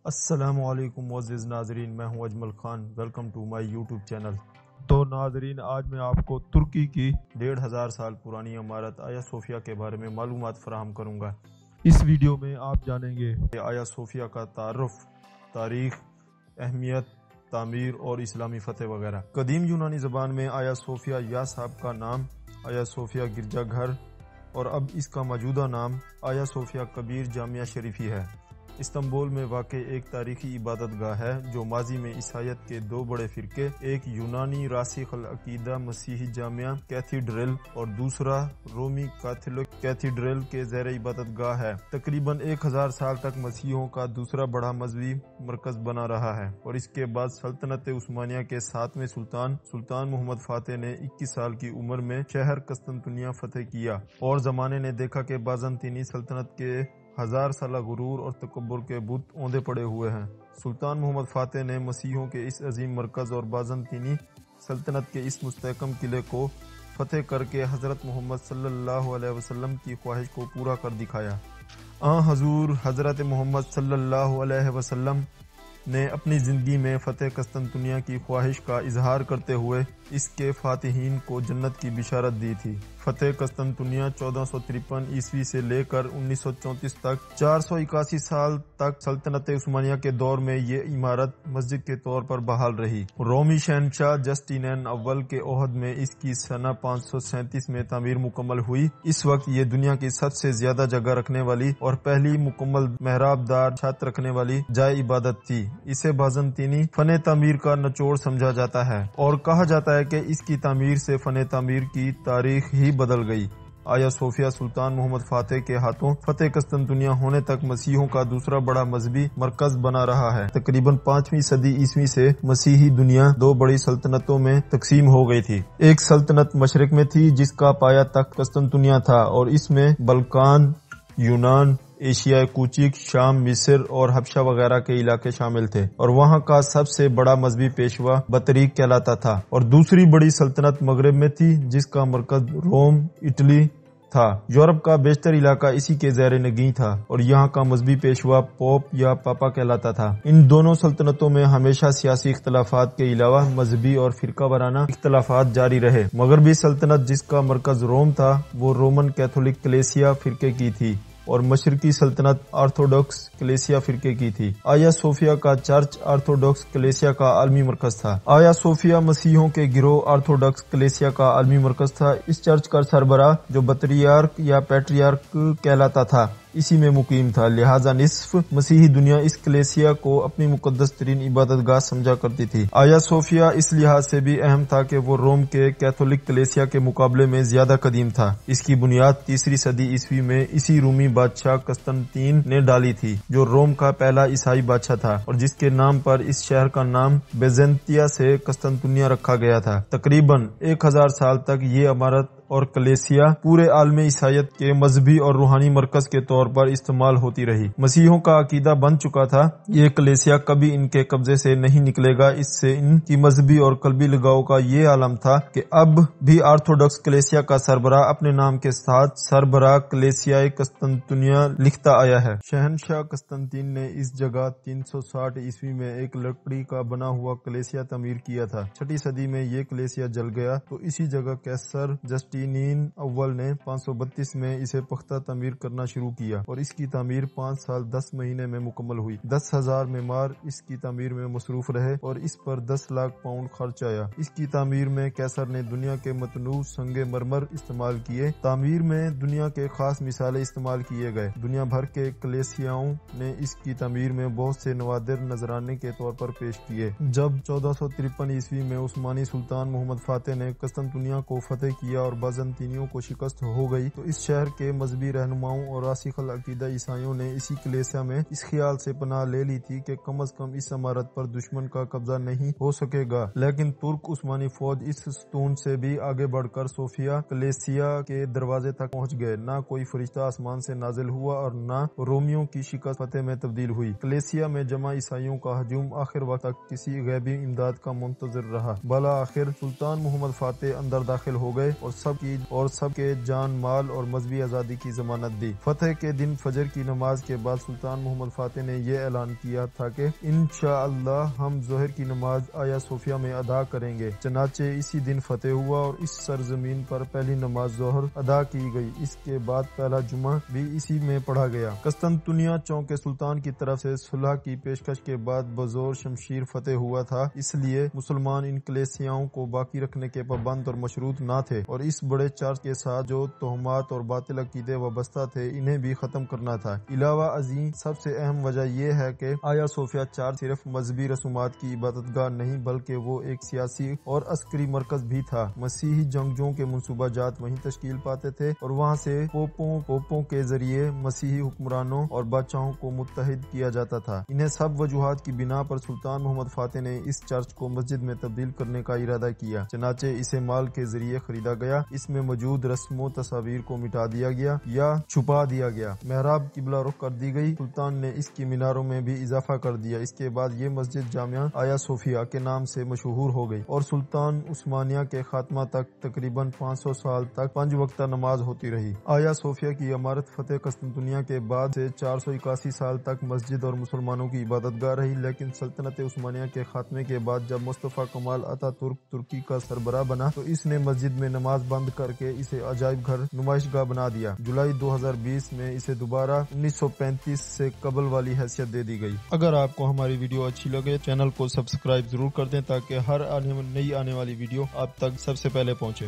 السلام علیکم معزز ناظرین، میں ہوں Ajmal Khan. Welcome to my YouTube channel. تو ناظرین، آج میں آپ کو ترکی کی 1500 سال پرانی عمارت آیا صوفیہ کے بارے میں معلومات فراہم کروں گا۔ اس ویڈیو میں آپ جانیں گے کہ آیا صوفیہ کا تعارف، تاریخ، اہمیت، تعمیر اور اسلامی فتح وغیرہ۔ قدیم یونانی زبان میں آیا صوفیہ یا صاحب کا نام آیا صوفیہ گرجا گھر اور اب اس کا موجودہ نام آیا صوفیہ کبیر جامعہ شریفی ہے۔ استنبول میں واقع ایک تاریخی عبادت گاہ ہے جو ماضی میں عیسائیت کے دو بڑے فرقے، ایک یونانی راسخ العقیدہ مسیحی جامعہ کیتھیڈرل اور دوسرا رومی کیتھولک کیتھیڈرل کے زیر عبادت گاہ ہے۔ تقریباً 1000 سال تک مسیحیوں کا دوسرا بڑا مذہبی مرکز بنا رہا ہے اور اس کے بعد سلطنت عثمانیہ کے 7ویں سلطان محمد فاتح نے 21 سال کی عمر میں شہر قسطنطنیہ فتح کیا اور زمانے نے دیکھا کہ بازنطینی سلطنت کے 1000 سالہ غرور اور تکبر کے بت اوندے پڑے ہوئے ہیں۔ سلطان محمد فاتح نے مسیحیوں کے اس عظیم مرکز اور بازنطینی سلطنت کے اس مستحکم قلعے کو فتح کر کے حضرت محمد صلی اللہ علیہ وسلم کی خواہش کو پورا کر دکھایا۔ حضور حضرت محمد صلی اللہ علیہ وسلم نے اپنی زندگی میں فتح قسطنطنیہ کی خواہش کا اظہار کرتے ہوئے اس کے فاتحین کو جنت کی بشارت دی تھی۔ فتح قسطنطنیہ 1453 عیسوی سے لے کر 1934 تک 481 سال تک سلطنت عثمانیہ کے دور میں یہ عمارت مسجد کے طور پر بحال رہی۔ رومی شہنشاہ جسٹینین اول کے عہد میں اس کی سنہ 537 میں تعمیر مکمل ہوئی۔ اس وقت یہ دنیا کی سب سے زیادہ جگہ رکھنے والی اور پہلی مکمل محراب دار چھت رکھنے والی جائے عبادت تھی۔ اسے بازنطینی فن تعمیر کا نچوڑ سمجھا جاتا ہے اور کہا جاتا ہے کہ اس کی تعمیر سے فن تعمیر کی تاریخ ہی بدل گئی۔ آیا صوفیہ سلطان محمد فاتح کے ہاتھوں فتح قسطنطنیہ ہونے تک مسیحیوں کا دوسرا بڑا مذہبی مرکز بنا رہا ہے۔ تقریباً 5ویں صدی عیسوی سے مسیحی دنیا دو بڑی سلطنتوں میں تقسیم ہو گئی تھی۔ ایک سلطنت مشرق میں تھی جس کا پایا تخت قسطنطنیہ تھا اور اس میں بلقان، یونان، ایشیائے کوچک، شام، مصر اور حبشہ وغیرہ کے علاقے شامل تھے اور وہاں کا سب سے بڑا مذہبی پیشوا بطریق کہلاتا تھا۔ اور دوسری بڑی سلطنت مغرب میں تھی جس کا مرکز روم، اٹلی تھا۔ یورپ کا بیشتر علاقہ اسی کے زیر نگیں تھا اور یہاں کا مذہبی پیشوا پوپ یا پاپا کہلاتا تھا۔ ان دونوں سلطنتوں میں ہمیشہ سیاسی اختلافات کے علاوہ مذہبی اور فرقہ وارانہ اختلافات جاری رہے۔ مغربی سلطنت جس کا مرکز روم تھا وہ رومن کیتھولک کلیسیا فرقے کی تھی اور مشرقی سلطنت آرتھوڈوکس کلیسیا فرقے کی تھی۔ آیا صوفیہ کا چرچ آرتھوڈوکس کلیسیا کا عالمی مرکز تھا۔ آیا صوفیہ مسیحیوں کے گروہ آرتھوڈوکس کلیسیا کا عالمی مرکز تھا۔ اس چرچ کا سربراہ جو بطریارک یا پیٹریارک کہلاتا تھا اسی میں مقیم تھا، لہذا نصف مسیحی دنیا اس کلیسیا کو اپنی مقدس ترین عبادت گاہ سمجھا کرتی تھی۔ آیا صوفیہ اس لحاظ سے بھی اہم تھا کہ وہ روم کے کیتھولک کلیسیا کے مقابلے میں زیادہ قدیم تھا۔ اس کی بنیاد 3 صدی عیسوی میں اسی رومی بادشاہ قسطنطین نے ڈالی تھی جو روم کا پہلا عیسائی بادشاہ تھا اور جس کے نام پر اس شہر کا نام بیزنطیہ سے قسطنطنیہ رکھا گیا تھا۔ تقریباً 1000 سال تک یہ عمارت اور کلیسیا پورے عالم عیسائیت کے مذہبی اور روحانی مرکز کے طور پر استعمال ہوتی رہی۔ مسیحیوں کا عقیدہ بن چکا تھا یہ کلیسیا کبھی ان کے قبضے سے نہیں نکلے گا۔ اس سے ان کی مذہبی اور قلبی لگاؤ کا یہ عالم تھا کہ اب بھی آرتھوڈوکس کلیسیا کا سربراہ اپنے نام کے ساتھ سربراہ کلیسیائے قسطنطنیہ لکھتا آیا ہے۔ شہنشاہ قسطنطین نے اس جگہ 360 عیسوی میں ایک لکڑی کا بنا ہوا کلیسیا تعمیر کیا تھا۔ 6 صدی میں یہ کلیسیا جل گیا تو اسی جگہ قیصر جسٹینین اول نے 532 میں اسے پختہ تعمیر کرنا شروع کیا اور اس کی تعمیر 5 سال 10 مہینے میں مکمل ہوئی۔ 10,000 معمار اس کی تعمیر میں مصروف رہے اور اس پر 10 لاکھ پاؤنڈ خرچ آیا۔ اس کی تعمیر میں قیصر نے دنیا کے متنوع سنگ مرمر استعمال کیے۔ تعمیر میں دنیا کے خاص مثالیں استعمال کیے گئے۔ دنیا بھر کے کلیسیاؤں نے اس کی تعمیر میں بہت سے نوادر نذرانے کے طور پر پیش کیے۔ جب 1453 عیسوی میں عثمانی سلطان محمد فاتح نے قسطنطنیہ کو فتح کیا اور بازنطینیوں کو شکست ہو گئی تو اس شہر کے مذہبی رہنماؤں اور راسخ العقیدہ عیسائیوں نے اسی کلیسیا میں اس خیال سے پناہ لے لی تھی کہ کم از کم اس عمارت پر دشمن کا قبضہ نہیں ہو سکے گا۔ لیکن ترک عثمانی فوج اس ستون سے بھی آگے بڑھ کر صوفیہ کلیسیا کے دروازے تک پہنچ گئے۔ نہ کوئی فرشتہ آسمان سے نازل ہوا اور نہ رومیوں کی شکست فتح میں تبدیل ہوئی۔ کلیسیا میں جمع عیسائیوں کا ہجوم آخر وقت تک کسی غیبی امداد کا منتظر رہا۔ بالآخر سلطان محمد فاتح اندر داخل ہو گئے اور سب سب کے جان مال اور مذہبی آزادی کی ضمانت دی۔ فتح کے دن فجر کی نماز کے بعد سلطان محمد فاتح نے یہ اعلان کیا تھا کہ انشاءاللہ ہم ظہر کی نماز آیا صوفیہ میں ادا کریں گے۔ چنانچہ اسی دن فتح ہوا اور اس سرزمین پر پہلی نماز ظہر ادا کی گئی۔ اس کے بعد پہلا جمعہ بھی اسی میں پڑھا گیا۔ قسطنطنیہ چونکہ سلطان کی طرف سے صلح کی پیشکش کے بعد بزور شمشیر فتح ہوا تھا، اس لیے مسلمان ان کلیسیاؤں کو باقی رکھنے کے پابند اور مشروط نہ تھے اور اس بڑے چرچ کے ساتھ جو توہمات اور باطل عقیدے وابستہ تھے انہیں بھی ختم کرنا تھا۔ علاوہ ازیں سب سے اہم وجہ یہ ہے کہ آیا صوفیہ چرچ صرف مذہبی رسومات کی عبادت گاہ نہیں بلکہ وہ ایک سیاسی اور عسکری مرکز بھی تھا۔ مسیحی جنگجوؤں کے منصوبہ جات وہیں تشکیل پاتے تھے اور وہاں سے پوپوں کے ذریعے مسیحی حکمرانوں اور بادشاہوں کو متحد کیا جاتا تھا۔ انہیں سب وجوہات کی بنا پر سلطان محمد فاتح نے اس چرچ کو مسجد میں تبدیل کرنے کا ارادہ کیا، چنانچہ اسے مال کے ذریعے خریدا گیا۔ اس میں موجود رسم و تصاویر کو مٹا دیا گیا یا چھپا دیا گیا۔ محراب قبلہ رخ کر دی گئی۔ سلطان نے اس کی میناروں میں بھی اضافہ کر دیا۔ اس کے بعد یہ مسجد جامعہ آیا صوفیہ کے نام سے مشہور ہو گئی اور سلطان عثمانیہ کے خاتمہ تک تقریباً 500 سال تک 5 وقتہ نماز ہوتی رہی۔ آیا صوفیہ کی عمارت فتح قسطنطنیہ کے بعد سے 481 سال تک مسجد اور مسلمانوں کی عبادت گاہ رہی، لیکن سلطنت عثمانیہ کے خاتمے کے بعد جب مصطفیٰ کمال اتا ترک ترکی کا سربراہ بنا تو اس نے مسجد میں نماز بند کر کے اسے عجائب گھر نمائش گاہ بنا دیا۔ جولائی 2020 میں اسے دوبارہ 1935 سے قبل والی حیثیت دے دی گئی۔ اگر آپ کو ہماری ویڈیو اچھی لگے چینل کو سبسکرائب ضرور کر دیں تاکہ ہر نئی آنے والی ویڈیو آپ تک سب سے پہلے پہنچے۔